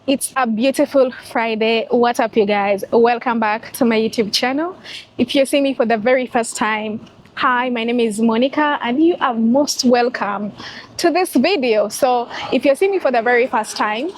It's a beautiful Friday. What's up, you guys? Welcome back to my YouTube channel. If you're seeing me for the very first time, hi, my name is Monica, and you are most welcome to this video. So, if you're seeing me for the very first time,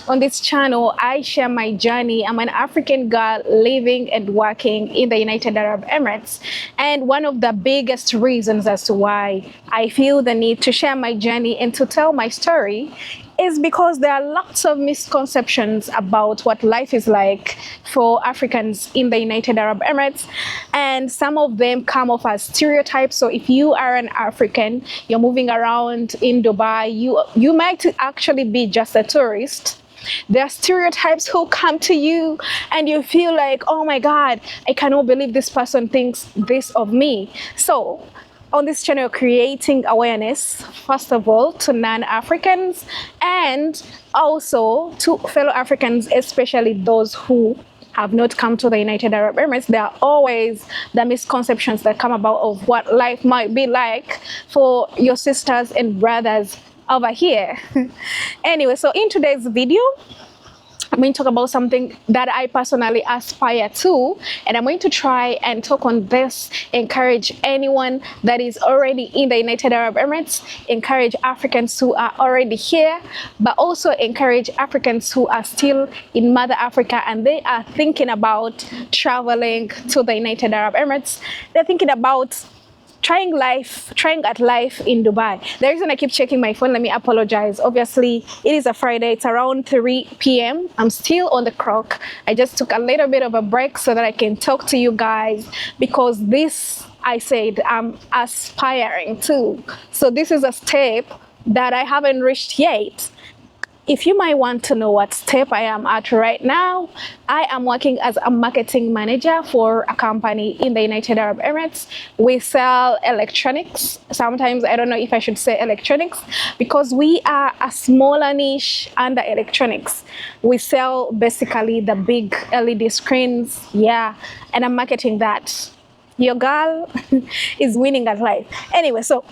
on this channel, I share my journey. I'm an African girl living and working in the United Arab Emirates. And one of the biggest reasons as to why I feel the need to share my journey and to tell my story is because there are lots of misconceptions about what life is like for Africans in the United Arab Emirates, and some of them come off as stereotypes. So if you are an African, you're moving around in Dubai, you might actually be just a tourist. There are stereotypes who come to you and you feel like, oh my God, I cannot believe this person thinks this of me. So on this channel, creating awareness, first of all, to non-Africans and also to fellow Africans, especially those who have not come to the United Arab Emirates. There are always the misconceptions that come about of what life might be like for your sisters and brothers over here. Anyway, so in today's video, I'm going to talk about something that I personally aspire to, and I'm going to try and talk on this, encourage anyone that is already in the United Arab Emirates, encourage Africans who are already here, but also encourage Africans who are still in Mother Africa and they are thinking about traveling to the United Arab Emirates. They're thinking about trying at life in Dubai. The reason I keep checking my phone, let me apologize. Obviously, it is a Friday. It's around 3 p.m. I'm still on the clock. I just took a little bit of a break so that I can talk to you guys because this, I said, I'm aspiring to. So this is a step that I haven't reached yet. If you might want to know what step I am at right now, I am working as a marketing manager for a company in the United Arab Emirates. We sell electronics. Sometimes I don't know if I should say electronics because we are a smaller niche under electronics. We sell basically the big LED screens, yeah, and I'm marketing that. Your girl is winning at life. Anyway, so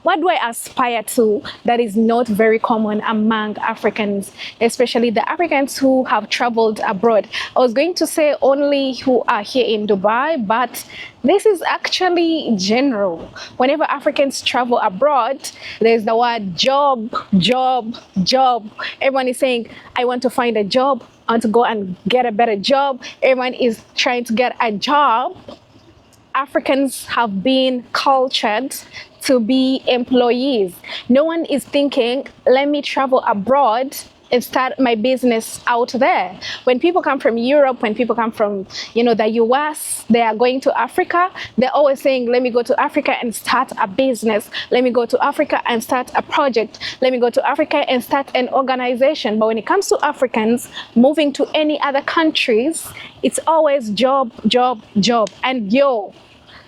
what do I aspire to that is not very common among Africans, especially the Africans who have traveled abroad? I was going to say only who are here in Dubai, but this is actually general. Whenever Africans travel abroad, there's the word job, job, job. Everyone is saying, I want to find a job. I want to go and get a better job. Everyone is trying to get a job. Africans have been cultured to be employees. No one is thinking, let me travel abroad and start my business out there. When people come from Europe, when people come from, the US, they are going to Africa, they're always saying, let me go to Africa and start a business. Let me go to Africa and start a project. Let me go to Africa and start an organization. But when it comes to Africans moving to any other countries, it's always job, job, job. And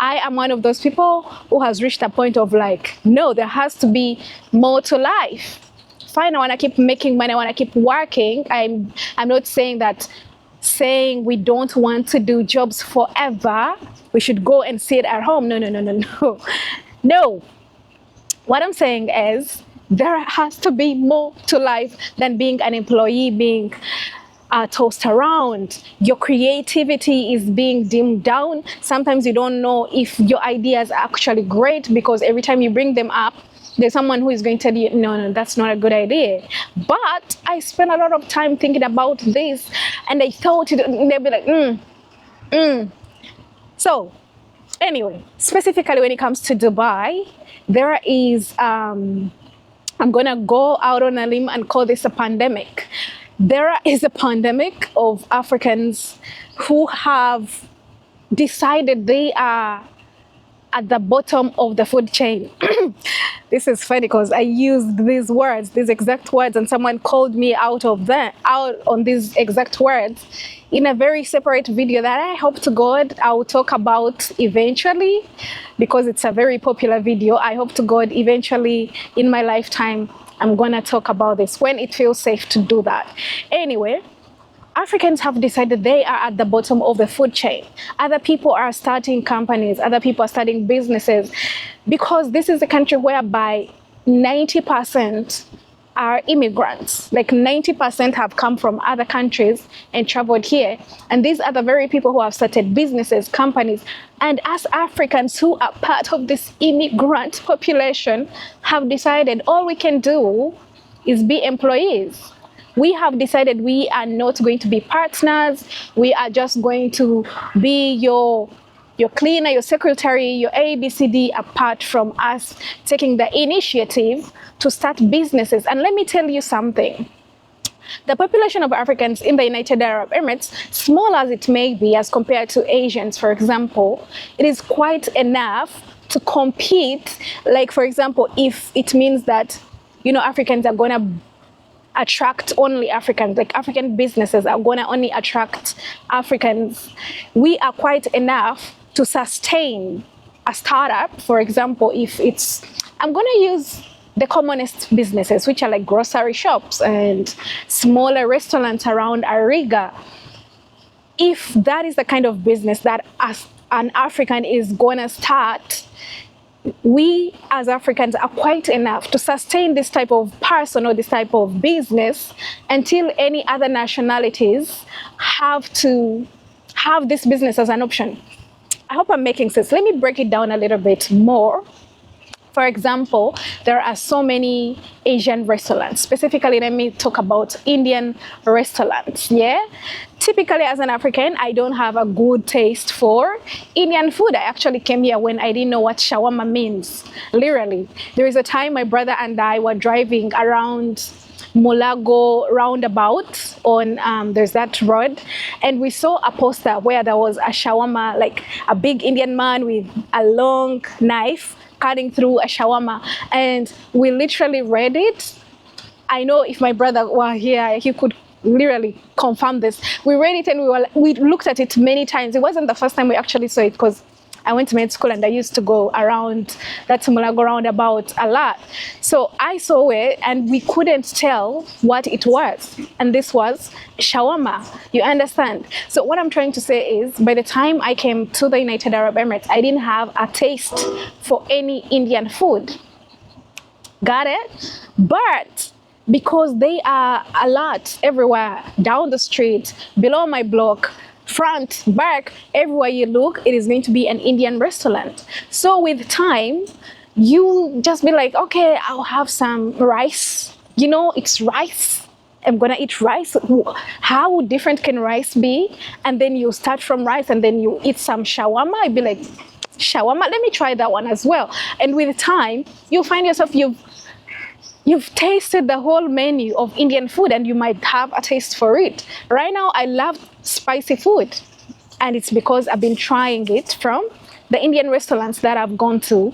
I am one of those people who has reached a point of like, no, there has to be more to life. Fine, I want to keep making money, I want to keep working. I'm not saying we don't want to do jobs forever. We should go and sit at home. No. No. What I'm saying is there has to be more to life than being an employee, being tossed around. Your creativity is being dimmed down. Sometimes you don't know if your ideas are actually great because every time you bring them up, there's someone who is going to tell you, no, that's not a good idea. But I spent a lot of time thinking about this and I thought they'd be like, So anyway, specifically when it comes to Dubai, there is, I'm gonna go out on a limb and call this a pandemic. There is a pandemic of Africans who have decided they are at the bottom of the food chain. This is funny because I used these exact words, and someone called me out on these exact words in a very separate video that I hope to God I will talk about eventually because it's a very popular video. I hope to God eventually in my lifetime I'm gonna talk about this when it feels safe to do that. Anyway, Africans have decided they are at the bottom of the food chain. Other people are starting companies, other people are starting businesses because this is a country whereby 90% are immigrants. Like 90% have come from other countries and traveled here. And these are the very people who have started businesses, companies. And as Africans who are part of this immigrant population have decided all we can do is be employees. We have decided we are not going to be partners. We are just going to be your cleaner, your secretary, your ABCD, apart from us taking the initiative to start businesses. And let me tell you something. The population of Africans in the United Arab Emirates, small as it may be as compared to Asians, for example, it is quite enough to compete. Like, for example, if it means that, Africans are going to attract only Africans, like African businesses are going to only attract Africans, we are quite enough to sustain a startup. For example, if it's, I'm going to use the commonest businesses, which are like grocery shops and smaller restaurants around Ariga. If that is the kind of business that as an African is going to start, we as Africans are quite enough to sustain this type of person or this type of business until any other nationalities have to have this business as an option. I hope I'm making sense. Let me break it down a little bit more. For example, there are so many Asian restaurants. Specifically, let me talk about Indian restaurants. Yeah. Typically, as an African, I don't have a good taste for Indian food. I actually came here when I didn't know what shawarma means. Literally, there is a time my brother and I were driving around Mulago roundabout on there's that road, and we saw a poster where there was a shawarma, like a big Indian man with a long knife cutting through a shawarma, and we literally read it. I know if my brother were here, he could literally confirm this. We read it and we looked at it many times. It wasn't the first time we actually saw it, because I went to med school and I used to go around that Mulago roundabout a lot. So I saw it and we couldn't tell what it was. And this was shawarma, you understand? So what I'm trying to say is, by the time I came to the United Arab Emirates, I didn't have a taste for any Indian food. Got it? But because they are a lot everywhere, down the street, below my block, front, back, everywhere you look, it is going to be an Indian restaurant. So with time, you just be like, okay, I'll have some rice. It's rice. I'm gonna eat rice. How different can rice be? And then you start from rice and then you eat some shawarma. I'd be like, shawarma, let me try that one as well. And with time, you'll find yourself, You've tasted the whole menu of Indian food and you might have a taste for it. Right now, I love spicy food. And it's because I've been trying it from the Indian restaurants that I've gone to,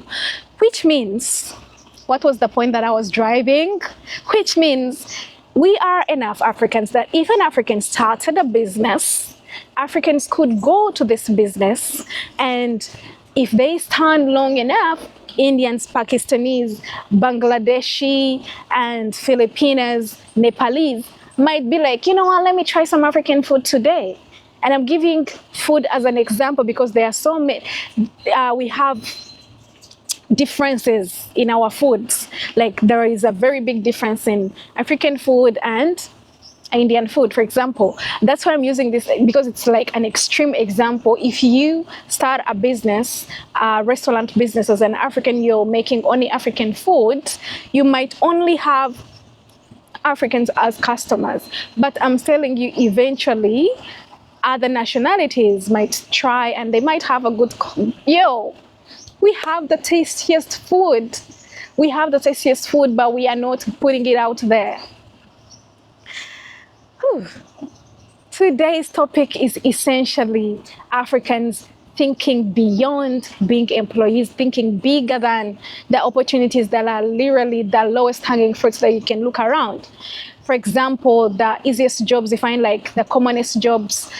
which means, what was the point that I was driving? Which means we are enough Africans that if an African started a business, Africans could go to this business, and if they stand long enough, Indians, Pakistanis, Bangladeshi, and Filipinos, Nepalese might be like, you know what, let me try some African food today. And I'm giving food as an example because there are so many, we have differences in our foods. Like there is a very big difference in African food and Indian food, for example. That's why I'm using this, because it's like an extreme example. If you start a business, a restaurant business as an African, you're making only African food, you might only have Africans as customers. But I'm telling you, eventually, other nationalities might try and they might have a good, we have the tastiest food. We have the tastiest food, but we are not putting it out there. Today's topic is essentially Africans thinking beyond being employees, thinking bigger than the opportunities that are literally the lowest hanging fruits that you can look around. For example, the easiest jobs, you find like the commonest jobs,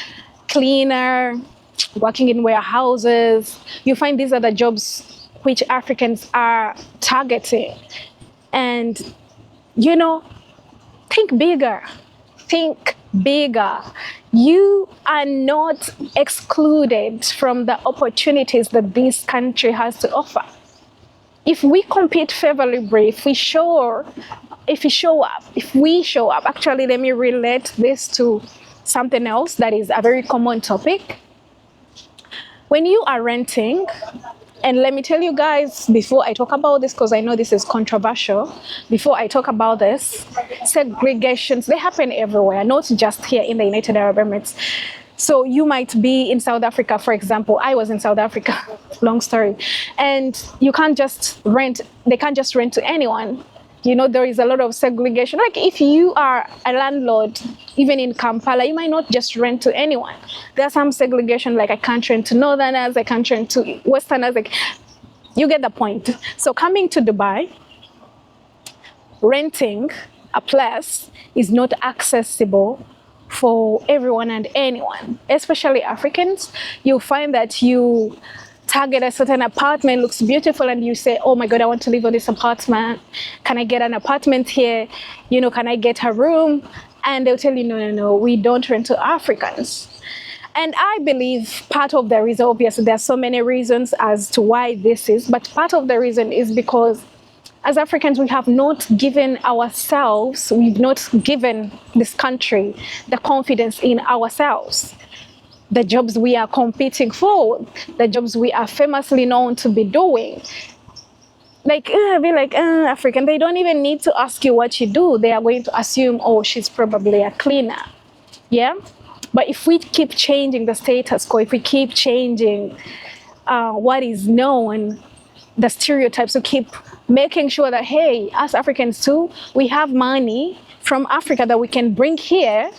cleaner, working in warehouses. You find these are the jobs which Africans are targeting. And, think bigger. Think bigger. You are not excluded from the opportunities that this country has to offer. If we compete favorably, if we show if we show up, actually, let me relate this to something else that is a very common topic. When you are renting, and let me tell you guys, before I talk about this, because I know this is controversial, before I talk about this, segregations, they happen everywhere, not just here in the United Arab Emirates. So you might be in South Africa, for example. I was in South Africa, long story. And you can't just rent, they can't just rent to anyone. You know, there is a lot of segregation. Like if you are a landlord, even in Kampala, you might not just rent to anyone. There's some segregation, like I can't rent to Northerners, I can't rent to Westerners. Like, you get the point. So coming to Dubai, renting a place is not accessible for everyone and anyone, especially Africans. You'll find that you target a certain apartment, looks beautiful, and you say, oh my God, I want to live in this apartment. Can I get an apartment here? You know, can I get a room? And they'll tell you, no, we don't rent to Africans. And I believe part of the reason, obviously, there are so many reasons as to why this is, but part of the reason is because as Africans, we have not given ourselves, we've not given this country the confidence in ourselves. The jobs we are competing for, the jobs we are famously known to be doing. Like, African, they don't even need to ask you what you do. They are going to assume, oh, she's probably a cleaner. Yeah? But if we keep changing the status quo, if we keep changing what is known, the stereotypes, we keep making sure that, hey, us Africans too, we have money from Africa that we can bring here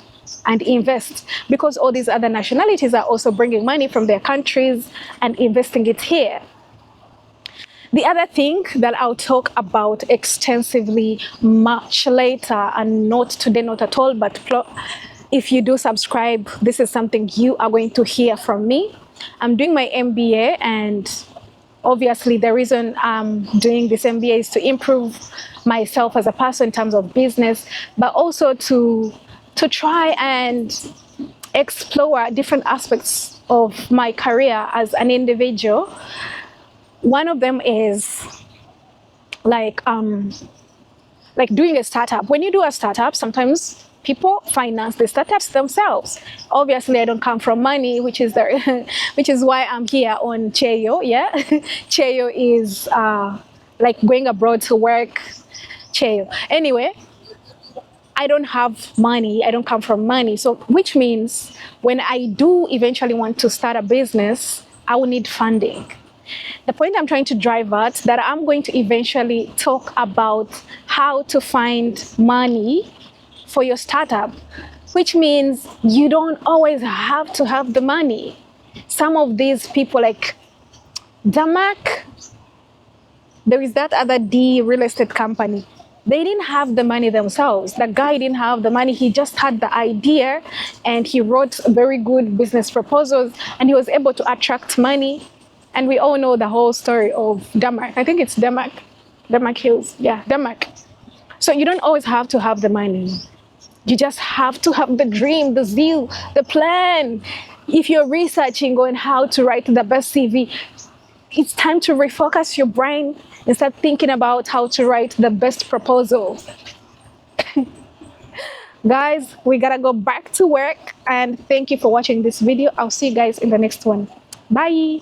and invest, because all these other nationalities are also bringing money from their countries and investing it here. The other thing that I'll talk about extensively much later, and not today, not at all, but if you do subscribe, this is something you are going to hear from me. I'm doing my MBA, and obviously the reason I'm doing this MBA is to improve myself as a person in terms of business, but also to try and explore different aspects of my career as an individual. One of them is like doing a startup. When you do a startup, sometimes people finance the startups themselves. Obviously, I don't come from money, which is why I'm here on Cheyo. Yeah, Cheyo is like going abroad to work. Cheyo. Anyway, I don't have money, I don't come from money. So, which means when I do eventually want to start a business, I will need funding. The point I'm trying to drive at, that I'm going to eventually talk about how to find money for your startup, which means you don't always have to have the money. Some of these people like Damak, there is that other D real estate company. They didn't have the money themselves. The guy didn't have the money. He just had the idea and he wrote very good business proposals and he was able to attract money. And we all know the whole story of Damak. I think it's Damak Hills. Yeah, Damak. So you don't always have to have the money. You just have to have the dream, the zeal, the plan. If you're researching on how to write the best CV, it's time to refocus your brain and start thinking about how to write the best proposal. Guys, we gotta go back to work, and thank you for watching this video. I'll see you guys in the next one. Bye.